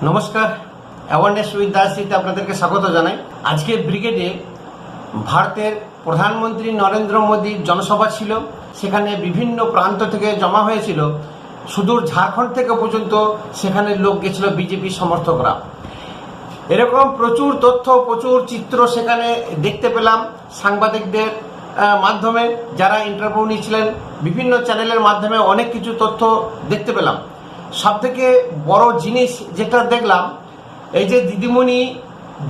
নমস্কার, awareness with দাসিতে আপনাদেরকে স্বাগত জানাই। আজকে ব্রিগেডে ভারতের প্রধানমন্ত্রী নরেন্দ্র মোদীর জনসভা ছিল। সেখানে বিভিন্ন প্রান্ত থেকে জমা হয়েছিল, সুদূর ঝাড়খণ্ড থেকে পর্যন্ত সেখানে লোক গেছিল বিজেপি সমর্থকরা। এরকম প্রচুর তথ্য, প্রচুর চিত্র সেখানে দেখতে পেলাম সাংবাদিকদের মাধ্যমে, যারা ইন্টারভিউ নিয়েছিলেন বিভিন্ন চ্যানেলের মাধ্যমে অনেক কিছু তথ্য দেখতে পেলাম। সবথেকে বড় জিনিস যেটা দেখলাম, এই যে দিদিমণি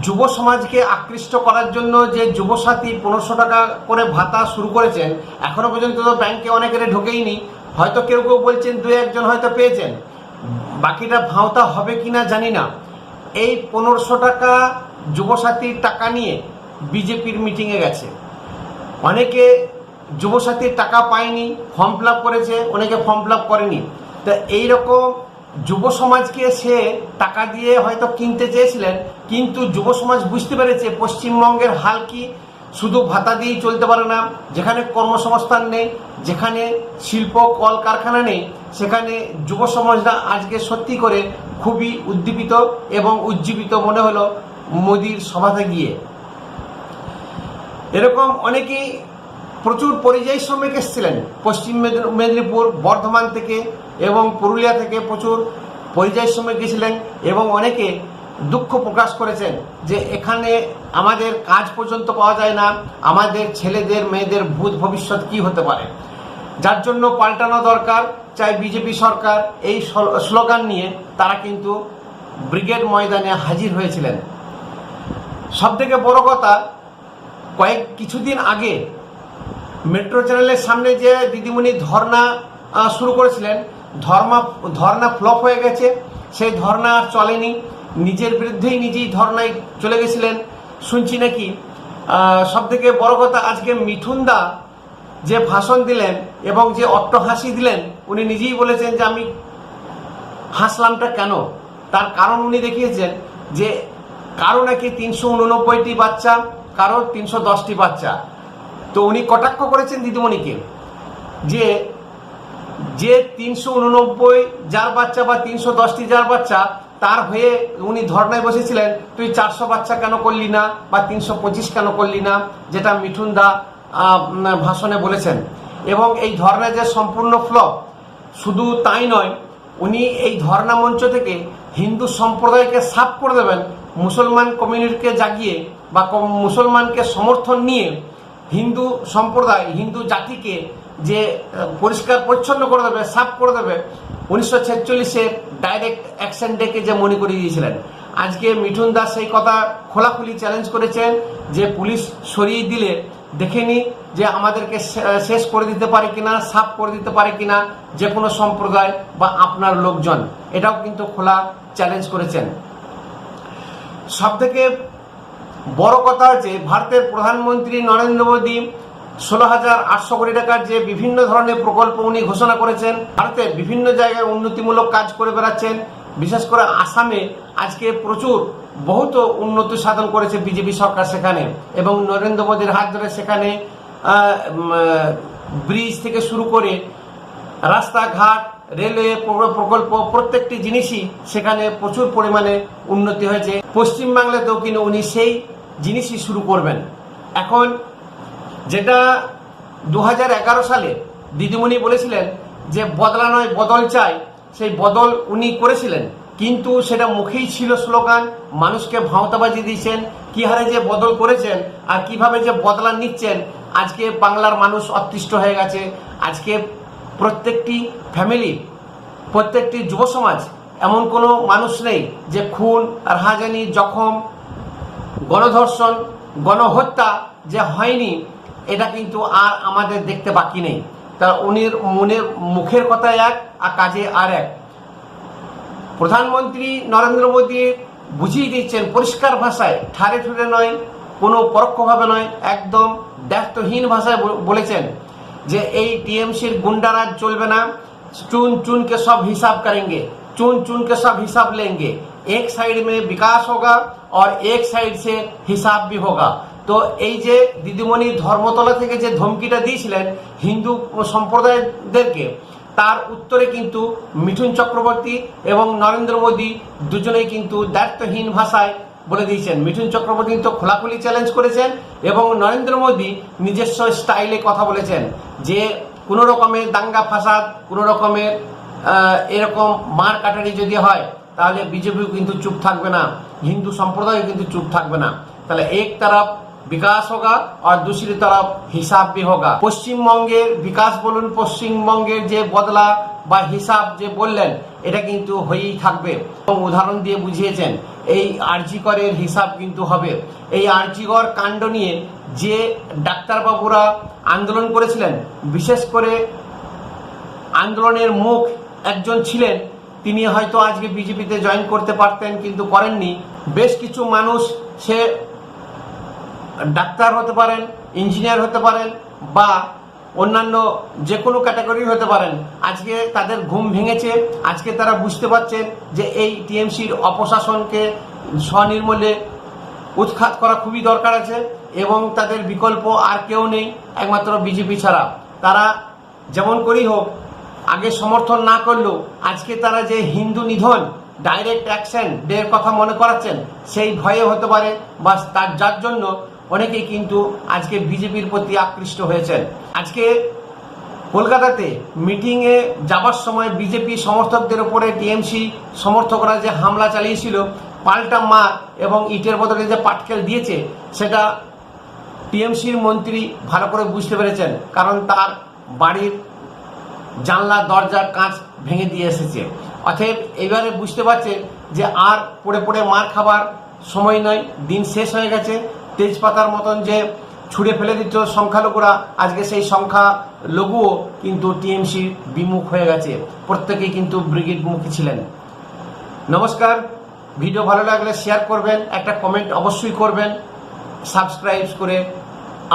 যুব সমাজকে আকৃষ্ট করার জন্য যে যুবসাথী 1500 টাকা করে ভাতা শুরু করেছেন, এখনো পর্যন্ত তো ব্যাংকে অনেকের ঢোকেইনি। হয়তো কেউ কেউ বলছেন 2-1 হয়তো পেয়েছেন, বাকিটা ভাওতা হবে কিনা জানি না। এই 1500 টাকা যুবসাথীর টাকা নিয়ে বিজেপির মিটিংয়ে গেছে। অনেকে যুবসাথীর টাকা পায়নি, ফর্ম ফিল আপ করেছে, অনেকে ফর্ম ফিল আপ করেনি। তা এইরকম যুব সমাজকে সে টাকা দিয়ে হয়তো কিনতে চেয়েছিলেন, কিন্তু যুব সমাজ বুঝতে পেরেছে পশ্চিমবঙ্গের হাল কি। শুধু ভাতা দিয়েই চলতে পারে না। যেখানে কর্মসংস্থান নেই, যেখানে শিল্প কলকারখানা নেই, সেখানে যুব সমাজরা আজকে সত্যি করে খুবই উদ্দীপিত এবং উজ্জীবিত মনে হলো মোদির সভাতে গিয়ে। এরকম অনেকেই প্রচুর পরিযায়ী শ্রমিক এসেছিলেন পশ্চিম মেদিনীপুর, বর্ধমান থেকে এবং পুরুলিয়া থেকে প্রচুর পরিযায়ী শ্রমিক গেছিলেন এবং অনেকে দুঃখ প্রকাশ করেছেন যে এখানে আমাদের কাজ পর্যন্ত পাওয়া যায় না, আমাদের ছেলেদের মেয়েদের ভূত ভবিষ্যৎ কি হতে পারে, যার জন্য পাল্টানো দরকার, চাই বিজেপি সরকার। এই স্লোগান নিয়ে তারা কিন্তু ব্রিগেড ময়দানে হাজির হয়েছিলেন। সবথেকে বড় কথা, কিছুদিন আগে মেট্রো চ্যানেলের সামনে যে দিদিমণি ধর্না শুরু করেছিলেন, ধর্না ফ্লপ হয়ে গেছে। সেই ধর্না আর চলেনি, নিজের বিরুদ্ধেই নিজেই ধর্নায় চলে গেছিলেন শুনছি নাকি। সবথেকে বড় কথা, আজকে মিঠুন দা যে ভাষণ দিলেন এবং যে অট্টহাসি দিলেন, উনি নিজেই বলেছেন যে আমি হাসলামটা কেন। তার কারণ উনি দেখিয়েছেন যে কারো নাকি 389টি বাচ্চা, কারো 310টি বাচ্চা। তো উনি কটাক্ষ করেছেন দিদিমণিকে যে 389 যার বাচ্চা বা 310টি যার বাচ্চা, তার হয়ে উনি ধর্নায় বসেছিলেন, তুই 400 বাচ্চা কেন করলি না বা 325 কেন করলি না, যেটা মিঠুন দা ভাষণে বলেছেন। এবং এই ধর্না যে সম্পূর্ণ ফ্লপ, শুধু তাই নয়, উনি এই ধর্না মঞ্চ থেকে হিন্দু সম্প্রদায়কে সাফ করে দেবেন, মুসলমান কমিউনিটিকে জাগিয়ে বা মুসলমানকে সমর্থন নিয়ে হিন্দু সম্প্রদায়, হিন্দু জাতিকে যে পরিষ্কার পরিচ্ছন্ন করে দেবে, সাফ করে দেবে, 1946-এর ডাইরেক্ট অ্যাকশন ডেকে যে মনে করিয়ে দিয়েছিলেন। আজকে মিঠুন দাস সেই কথা খোলাখুলি চ্যালেঞ্জ করেছেন যে পুলিশ সরিয়ে দিলে দেখেনি যে আমাদেরকে শেষ করে দিতে পারে কিনা, সাফ করে দিতে পারে কিনা যে কোনো সম্প্রদায় বা আপনার লোকজন, এটাও কিন্তু খোলা চ্যালেঞ্জ করেছেন। সবথেকে বড় কথা হচ্ছে, ভারতের প্রধানমন্ত্রী নরেন্দ্র মোদী 16,800 কোটি টাকার যে বিভিন্ন ধরনের প্রকল্প উনি ঘোষণা করেছেন। ভারতের বিভিন্ন জায়গায় উন্নতিমূলক কাজ করে বেড়াচ্ছেন। বিশেষ করে আসামে আজকে প্রচুর বহুত উন্নতি সাধন করেছে বিজেপি সরকার সেখানে, এবং নরেন্দ্র মোদীর হাত ধরে সেখানে ব্রিজ থেকে শুরু করে রাস্তাঘাট, রেলওয়ে প্রকল্প, প্রত্যেকটি জিনিসই সেখানে প্রচুর পরিমাণে উন্নতি হয়েছে। পশ্চিমবাংলাতেও কিন্তু উনি সেই জিনিসই শুরু করবেন। এখন যেটা 2011 সালে দিদিমণি বলেছিলেন যে বদলা নয় বদল চাই, সেই বদল উনি করেছিলেন, কিন্তু সেটা মুখেই ছিল স্লোগান। মানুষকে ভাওতাবাজি দিয়েছেন, কি হারে যে বদল করেছেন আর কিভাবে যে বদলা নিচ্ছেন। আজকে বাংলার মানুষ অতিষ্ঠ হয়ে গেছে। আজকে প্রত্যেকটি ফ্যামিলি, প্রত্যেকটি যুব সমাজ, এমন কোনো মানুষ নেই যে খুন, রাহাজানি, জখম, গণধর্ষণ, গণহত্যা যে হয়নি, এটা কিন্তু আর আমাদের দেখতে বাকি নেই। তা উনির মুখের কথা এক আর কাজে আর এক। প্রধানমন্ত্রী নরেন্দ্র মোদী বুঝিয়ে দিচ্ছেন পরিষ্কার ভাষায়, ঠারে ঠুরে নয়, কোনো পরোক্ষভাবে নয়, একদম দায়িত্বহীন ভাষায় বলেছেন যে এই টিএমসির গুন্ডারাজ চলবে না। चुन चुन के सब हिसाब करेंगे, चुन चुन के सब हिसाब लेंगे। एक साइड में विकास होगा और एक साइड से हिसाब भी होगा। তো এই যে দিদিমণি ধর্মতলা থেকে যে ধমকিটা দিয়েছিলেন হিন্দু সম্প্রদায়দেরকে, তার উত্তরে কিন্তু মিঠুন চক্রবর্তী এবং নরেন্দ্র মোদী দুজনেই কিন্তু দায়িত্বহীন ভাষায় বলে দিয়েছেন। মিঠুন চক্রবর্তী কিন্তু খোলাখুলি চ্যালেঞ্জ করেছেন এবং নরেন্দ্র মোদী নিজস্ব স্টাইলে কথা বলেছেন যে কোনো রকমের দাঙ্গা ফাসাদ, কোনো রকমের এরকম মার কাটারি যদি হয় তাহলে বিজেপিও কিন্তু চুপ থাকবে না, হিন্দু সম্প্রদায়ও কিন্তু চুপ থাকবে না। তাহলে এক তরফ विकास होगा और दूसरी तरफ हिसाब भी होगा। পশ্চিমবঙ্গের বিকাশ বলুন, পশ্চিমবঙ্গের যে বদলা বা হিসাব যে বললেন এটা কিন্তু হয়েই থাকবে এবং উদাহরণ দিয়ে বুঝিয়েছেন এই আরজিকরের হিসাব কিন্তু হবে। এই আরজিকর কাণ্ড নিয়ে যে ডাক্তারবাবুরা আন্দোলন করেছিলেন, বিশেষ করে আন্দোলনের মুখ একজন ছিলেন, তিনি হয়তো আজকে বিজেপিতে জয়েন করতে পারতেন কিন্তু করেননি। বেশ কিছু মানুষ সে ডাক্তার হতে পারেন, ইঞ্জিনিয়ার হতে পারেন বা অন্যান্য যে কোনো ক্যাটাগরির হতে পারেন, আজকে তাদের ঘুম ভেঙেছে। আজকে তারা বুঝতে পারছেন যে এই টিএমসির অপশাসনকে স্বনির্মূলে উৎখাত করা খুবই দরকার আছে এবং তাদের বিকল্প আর কেউ নেই একমাত্র বিজেপি ছাড়া। তারা যেমন করেই হোক আগে সমর্থন না করলেও আজকে তারা যে হিন্দু নিধন ডাইরেক্ট অ্যাকশন এর কথা মনে করাচ্ছেন সেই ভয়ে হতে পারে বা তার যার জন্য অনেকেই কিন্তু আজকে বিজেপির প্রতি আকৃষ্ট হয়েছেন। আজকে কলকাতাতে মিটিংয়ে যাবার সময় বিজেপি সমর্থকদের উপরে টিএমসি সমর্থকরা যে হামলা চালিয়েছিল, পাল্টা মার এবং ইটের বদলে যে পাটকেল দিয়েছে, সেটা টিএমসির মন্ত্রী ভালো করে বুঝতে পেরেছেন, কারণ তার বাড়ির জানলা দরজার কাঁচ ভেঙে দিয়ে এসেছে। অতএব এবারে বুঝতে পারছে যে আর পড়ে পড়ে মার খাবার সময় নয়, দিন শেষ হয়ে গেছে। তেজপাতার মতন যে ছুঁড়ে ফেলে দিত সংখ্যালঘুরা, আজকে সেই সংখ্যালঘুও কিন্তু টিএমসির বিমুখ হয়ে গেছে, প্রত্যেকেই কিন্তু ব্রিগেডমুখী ছিলেন। নমস্কার, ভিডিও ভালো লাগলে শেয়ার করবেন, একটা কমেন্ট অবশ্যই করবেন, সাবস্ক্রাইব করে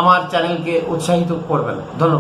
আমার চ্যানেলকে উৎসাহিত করবেন। ধন্যবাদ।